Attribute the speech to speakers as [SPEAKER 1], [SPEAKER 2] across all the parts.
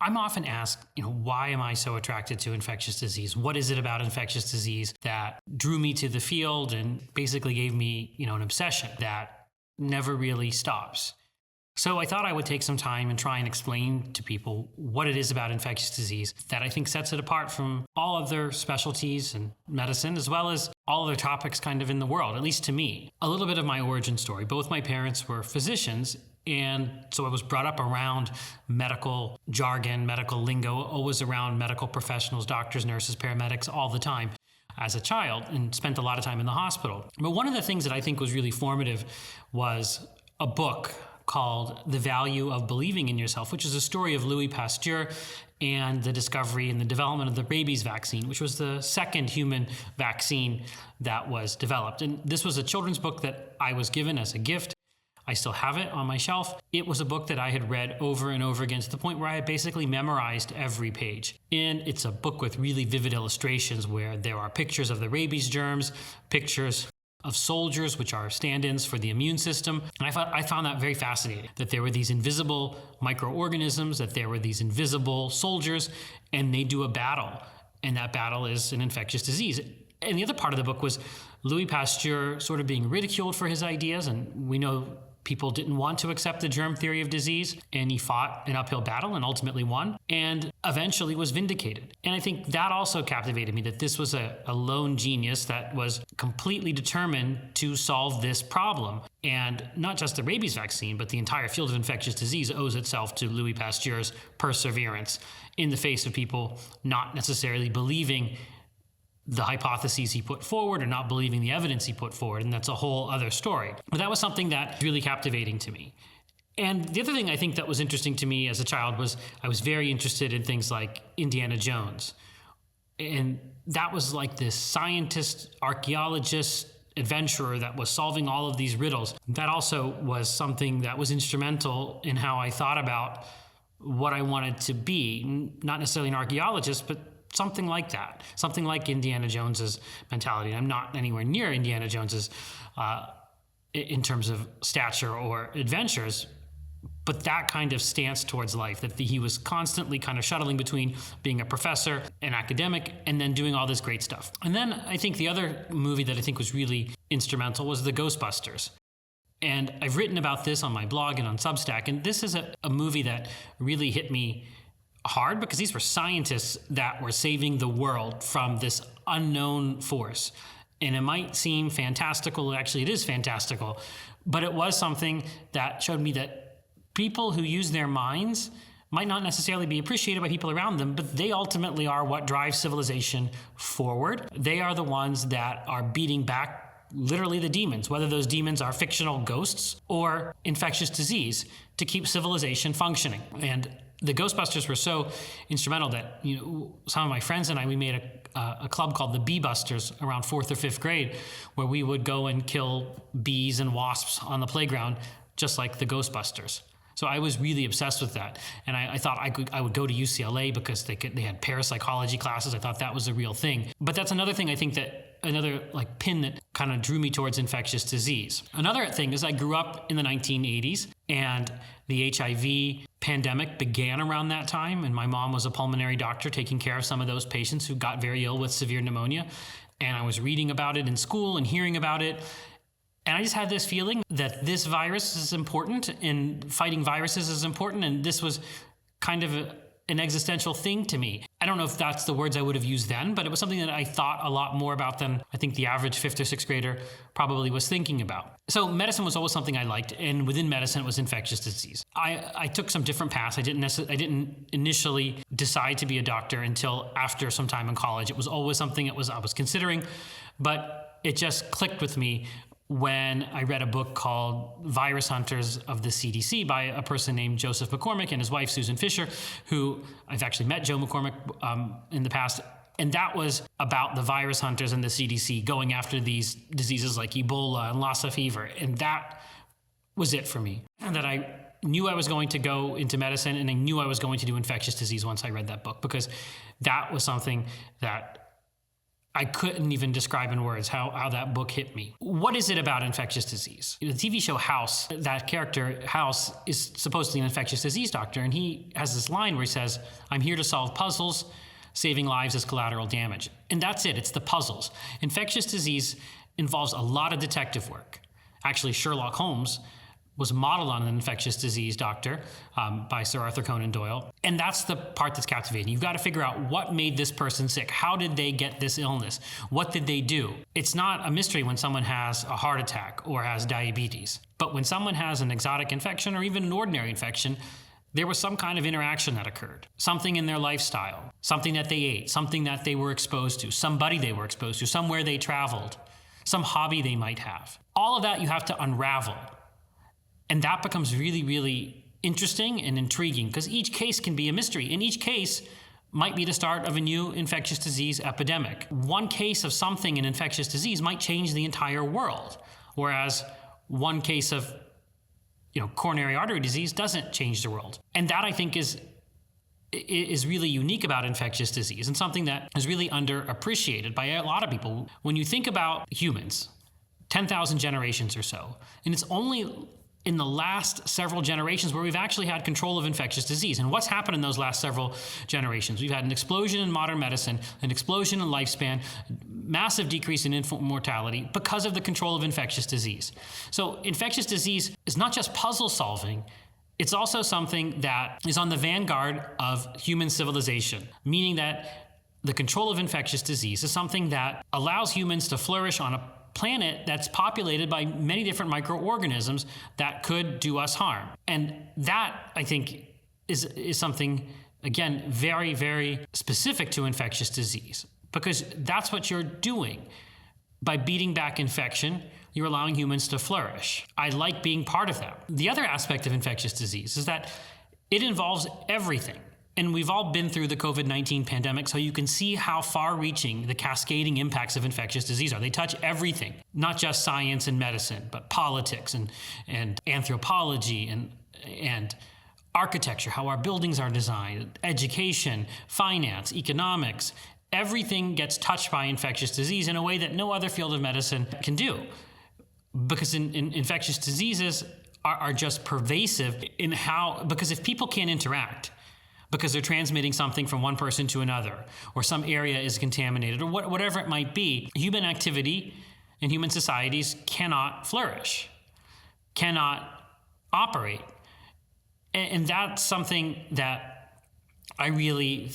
[SPEAKER 1] I'm often asked, why am I so attracted to infectious disease? What is it about infectious disease that drew me to the field and basically gave me, an obsession that never really stops? So I thought I would take some time and try and explain to people what it is about infectious disease that I think sets it apart from all other specialties in medicine, as well as all other topics kind of in the world, at least to me. A little bit of my origin story. Both my parents were physicians, and so I was brought up around medical jargon, medical lingo, always around medical professionals, doctors, nurses, paramedics, all the time as a child, and spent a lot of time in the hospital. But one of the things that I think was really formative was a book called The Value of Believing in Yourself, which is a story of Louis Pasteur and the discovery and the development of the rabies vaccine, which was the second human vaccine that was developed. And this was a children's book that I was given as a gift. I still have it on my shelf. It was a book that I had read over and over again to the point where I had basically memorized every page. And it's a book with really vivid illustrations where there are pictures of the rabies germs, pictures of soldiers, which are stand-ins for the immune system. And I found that very fascinating, that there were these invisible microorganisms, that there were these invisible soldiers, and they do a battle. And that battle is an infectious disease. And the other part of the book was Louis Pasteur sort of being ridiculed for his ideas. And we know people didn't want to accept the germ theory of disease, and he fought an uphill battle and ultimately won, and eventually was vindicated. And I think that also captivated me, that this was a lone genius that was completely determined to solve this problem. And not just the rabies vaccine, but the entire field of infectious disease owes itself to Louis Pasteur's perseverance in the face of people not necessarily believing the hypotheses he put forward or not believing the evidence he put forward. And that's a whole other story. But that was something that was really captivating to me. And the other thing I think that was interesting to me as a child was I was very interested in things like Indiana Jones. And that was like this scientist, archaeologist, adventurer that was solving all of these riddles. That also was something that was instrumental in how I thought about what I wanted to be. Not necessarily an archaeologist, but something like that, something like Indiana Jones's mentality. I'm not anywhere near Indiana Jones's in terms of stature or adventures, but that kind of stance towards life, that he was constantly kind of shuttling between being a professor, an academic, and then doing all this great stuff. And then I think the other movie that I think was really instrumental was the Ghostbusters. And I've written about this on my blog and on Substack, and this is a movie that really hit me hard because these were scientists that were saving the world from this unknown force. And it might seem fantastical, actually it is fantastical, but it was something that showed me that people who use their minds might not necessarily be appreciated by people around them, but they ultimately are what drives civilization forward. They are the ones that are beating back literally the demons, whether those demons are fictional ghosts or infectious disease, to keep civilization functioning. And the Ghostbusters were so instrumental that some of my friends and I, we made a club called the Bee Busters around 4th or 5th grade, where we would go and kill bees and wasps on the playground, just like the Ghostbusters. So I was really obsessed with that, and I thought I would go to UCLA because they had parapsychology classes. I thought that was a real thing. But that's another thing I think that another pin that kind of drew me towards infectious disease. Another thing is I grew up in the 1980s, and the HIV pandemic began around that time, and my mom was a pulmonary doctor taking care of some of those patients who got very ill with severe pneumonia. And I was reading about it in school and hearing about it. And I just had this feeling that this virus is important and fighting viruses is important. And this was kind of an existential thing to me. I don't know if that's the words I would have used then, but it was something that I thought a lot more about than I think the average 5th or 6th grader probably was thinking about. So medicine was always something I liked, and within medicine it was infectious disease. I took some different paths. I didn't initially decide to be a doctor until after some time in college. It was always something I was considering, but it just clicked with me when I read a book called Virus Hunters of the CDC by a person named Joseph McCormick and his wife, Susan Fisher, who I've actually met Joe McCormick in the past. And that was about the virus hunters and the CDC going after these diseases like Ebola and Lassa fever. And that was it for me. And that I knew I was going to go into medicine, and I knew I was going to do infectious disease once I read that book, because that was something that I couldn't even describe in words how that book hit me. What is it about infectious disease? The TV show House, that character, House, is supposedly an infectious disease doctor, and he has this line where he says, "I'm here to solve puzzles. Saving lives is collateral damage." And that's it. It's the puzzles. Infectious disease involves a lot of detective work. Actually, Sherlock Holmes was modeled on an infectious disease doctor by Sir Arthur Conan Doyle. And that's the part that's captivating. You've got to figure out what made this person sick. How did they get this illness? What did they do? It's not a mystery when someone has a heart attack or has diabetes. But when someone has an exotic infection or even an ordinary infection, there was some kind of interaction that occurred. Something in their lifestyle, something that they ate, something that they were exposed to, somebody they were exposed to, somewhere they traveled, some hobby they might have. All of that you have to unravel. And that becomes really, really interesting and intriguing because each case can be a mystery. And each case might be the start of a new infectious disease epidemic. One case of something in infectious disease might change the entire world, whereas one case of coronary artery disease doesn't change the world. And that, I think, is really unique about infectious disease and something that is really underappreciated by a lot of people. When you think about humans, 10,000 generations or so, and it's only in the last several generations where we've actually had control of infectious disease. And what's happened in those last several generations? We've had an explosion in modern medicine, an explosion in lifespan, massive decrease in infant mortality because of the control of infectious disease. So infectious disease is not just puzzle solving, it's also something that is on the vanguard of human civilization, meaning that the control of infectious disease is something that allows humans to flourish on a planet that's populated by many different microorganisms that could do us harm. And that, I think, is something, again, very, very specific to infectious disease, because that's what you're doing. By beating back infection, you're allowing humans to flourish. I like being part of that. The other aspect of infectious disease is that it involves everything. And we've all been through the COVID-19 pandemic, so you can see how far-reaching the cascading impacts of infectious disease are. They touch everything, not just science and medicine, but politics and anthropology and architecture, how our buildings are designed, education, finance, economics. Everything gets touched by infectious disease in a way that no other field of medicine can do. Because infectious diseases are just pervasive because if people can't interact, because they're transmitting something from one person to another, or some area is contaminated, or whatever it might be, human activity and human societies cannot flourish, cannot operate. And that's something that I really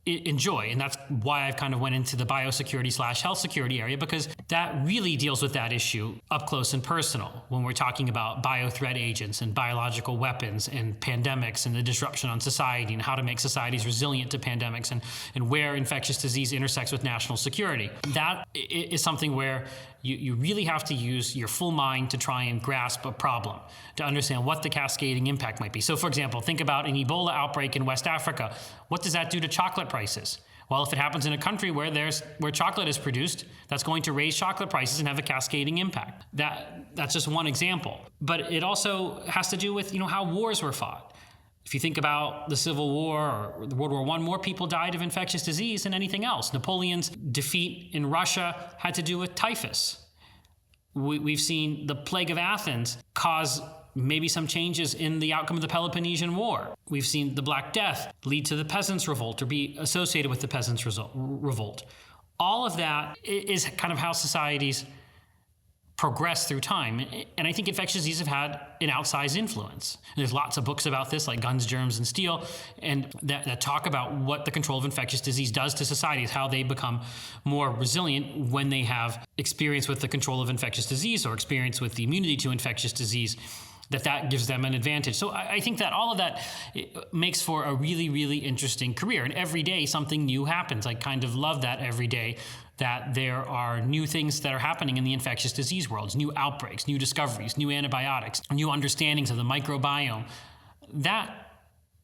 [SPEAKER 1] enjoy. And that's why I've kind of went into the biosecurity/health security area, because that really deals with that issue up close and personal when we're talking about biothreat agents and biological weapons and pandemics and the disruption on society and how to make societies resilient to pandemics and where infectious disease intersects with national security. That is something where you really have to use your full mind to try and grasp a problem, to understand what the cascading impact might be. So, for example, think about an Ebola outbreak in West Africa. What does that do to chocolate prices? Well, if it happens in a country where chocolate is produced, that's going to raise chocolate prices and have a cascading impact. That's just one example. But it also has to do with how wars were fought. If you think about the Civil War or the World War I, more people died of infectious disease than anything else. Napoleon's defeat in Russia had to do with typhus. We've seen the Plague of Athens cause maybe some changes in the outcome of the Peloponnesian War. We've seen the Black Death lead to the Peasants' Revolt or be associated with the Peasants' Revolt. All of that is kind of how societies progress through time. And I think infectious diseases have had an outsized influence. And there's lots of books about this, like Guns, Germs, and Steel, and that talk about what the control of infectious disease does to societies, how they become more resilient when they have experience with the control of infectious disease or experience with the immunity to infectious disease, that gives them an advantage. So I think that all of that makes for a really, really interesting career. And every day something new happens. I kind of love that every day, that there are new things that are happening in the infectious disease world, new outbreaks, new discoveries, new antibiotics, new understandings of the microbiome. That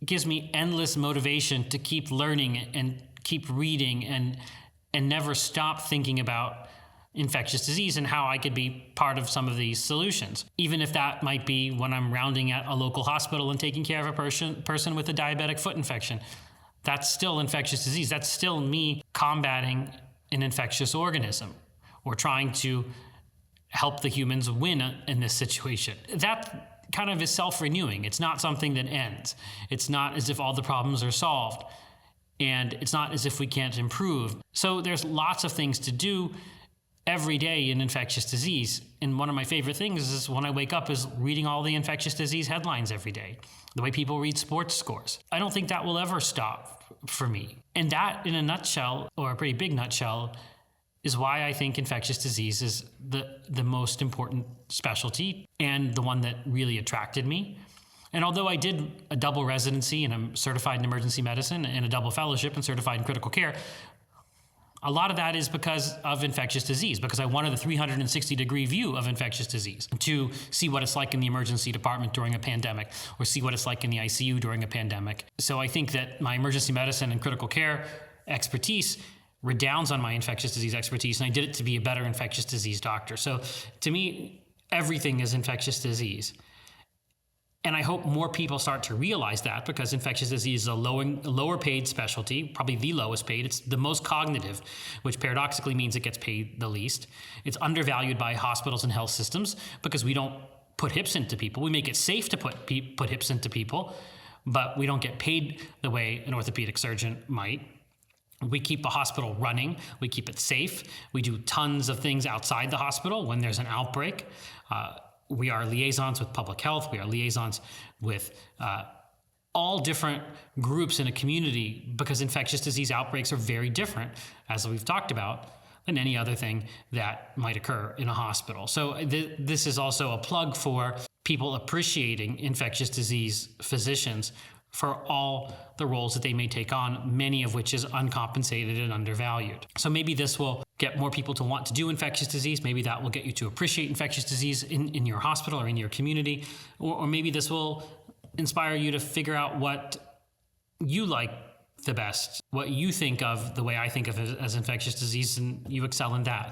[SPEAKER 1] gives me endless motivation to keep learning and keep reading and never stop thinking about infectious disease and how I could be part of some of these solutions. Even if that might be when I'm rounding at a local hospital and taking care of a person with a diabetic foot infection. That's still infectious disease. That's still me combating an infectious organism or trying to help the humans win in this situation. That kind of is self-renewing. It's not something that ends. It's not as if all the problems are solved, and it's not as if we can't improve. So there's lots of things to do every day in infectious disease. And one of my favorite things is when I wake up is reading all the infectious disease headlines every day, the way people read sports scores. I don't think that will ever stop for me. And that, in a nutshell, or a pretty big nutshell, is why I think infectious disease is the most important specialty and the one that really attracted me. And although I did a double residency and I'm certified in emergency medicine and a double fellowship and certified in critical care, a lot of that is because of infectious disease, because I wanted a 360-degree view of infectious disease to see what it's like in the emergency department during a pandemic or see what it's like in the ICU during a pandemic. So I think that my emergency medicine and critical care expertise redounds on my infectious disease expertise, and I did it to be a better infectious disease doctor. So to me, everything is infectious disease. And I hope more people start to realize that, because infectious disease is a lower paid specialty, probably the lowest paid. It's the most cognitive, which paradoxically means it gets paid the least. It's undervalued by hospitals and health systems because we don't put hips into people. We make it safe to put hips into people, but we don't get paid the way an orthopedic surgeon might. We keep a hospital running. We keep it safe. We do tons of things outside the hospital when there's an outbreak. We are liaisons with public health. We are liaisons with all different groups in a community, because infectious disease outbreaks are very different, as we've talked about, than any other thing that might occur in a hospital. So this is also a plug for people appreciating infectious disease physicians for all the roles that they may take on, many of which is uncompensated and undervalued. So maybe this will get more people to want to do infectious disease. Maybe that will get you to appreciate infectious disease in your hospital or in your community. Or maybe this will inspire you to figure out what you like the best, what you think of the way I think of it as infectious disease, and you excel in that.